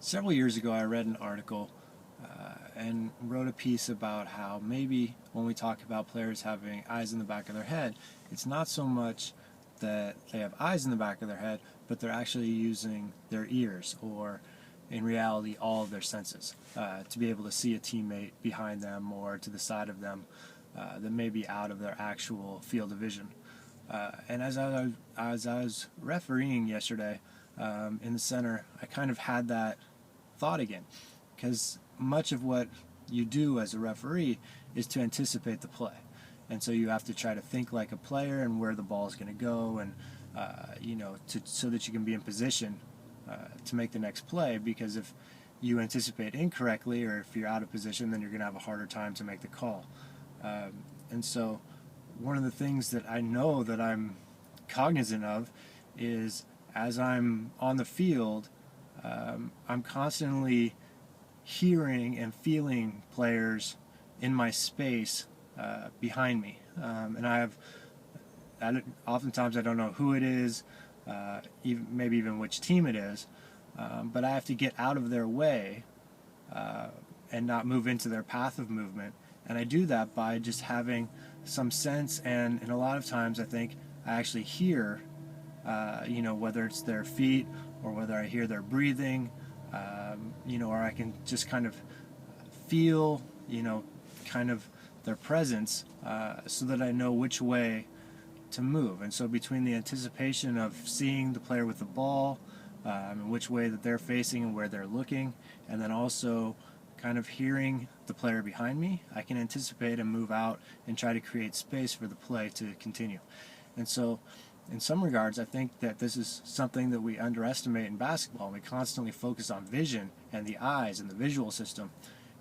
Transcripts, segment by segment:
Several years ago, I read an article and wrote a piece about how maybe when we talk about players having eyes in the back of their head, it's not so much that they have eyes in the back of their head, but they're actually using their ears or, in reality, all of their senses to be able to see a teammate behind them or to the side of them that may be out of their actual field of vision. And as I was refereeing yesterday in the center, I kind of had that thought again, because much of what you do as a referee is to anticipate the play, and so you have to try to think like a player and where the ball is going to go, and so that you can be in position to make the next play. Because if you anticipate incorrectly or if you're out of position, then you're going to have a harder time to make the call. And so one of the things that I know that I'm cognizant of is as I'm on the field, I'm constantly hearing and feeling players in my space behind me. Oftentimes I don't know who it is, maybe even which team it is, but I have to get out of their way and not move into their path of movement. And I do that by just having some sense, and a lot of times I think I actually hear, whether it's their feet or whether I hear their breathing, or I can just kind of feel, kind of their presence, so that I know which way to move. And so between the anticipation of seeing the player with the ball, and which way that they're facing and where they're looking, and then also kind of hearing the player behind me, I can anticipate and move out and try to create space for the play to continue. And so in some regards, I think that this is something that we underestimate in basketball. We constantly focus on vision and the eyes and the visual system,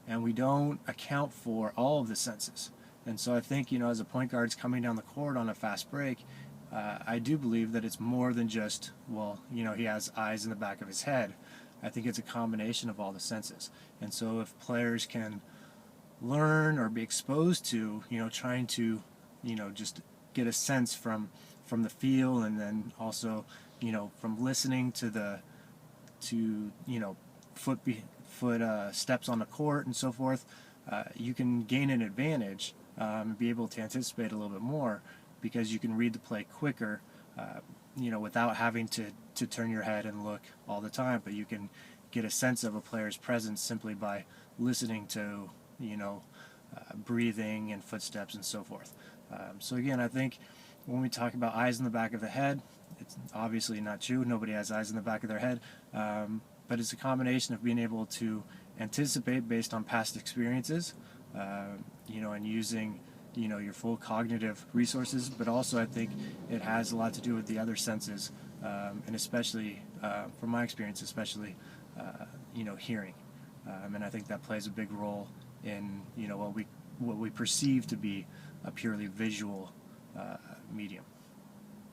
and we don't account for all of the senses. And so I think, as a point guard's coming down the court on a fast break, I do believe that it's more than just, he has eyes in the back of his head. I think it's a combination of all the senses. And so if players can learn or be exposed to, trying to, just get a sense from the feel, and then also, from listening to foot steps on the court and so forth, you can gain an advantage and be able to anticipate a little bit more, because you can read the play quicker, without having to turn your head and look all the time. But you can get a sense of a player's presence simply by listening to, breathing and footsteps and so forth. So again, I think when we talk about eyes in the back of the head, it's obviously not true. Nobody has eyes in the back of their head. But it's a combination of being able to anticipate based on past experiences, and using, your full cognitive resources. But also I think it has a lot to do with the other senses, and especially, from my experience, especially, hearing. And I think that plays a big role in, what we perceive to be a purely visual medium.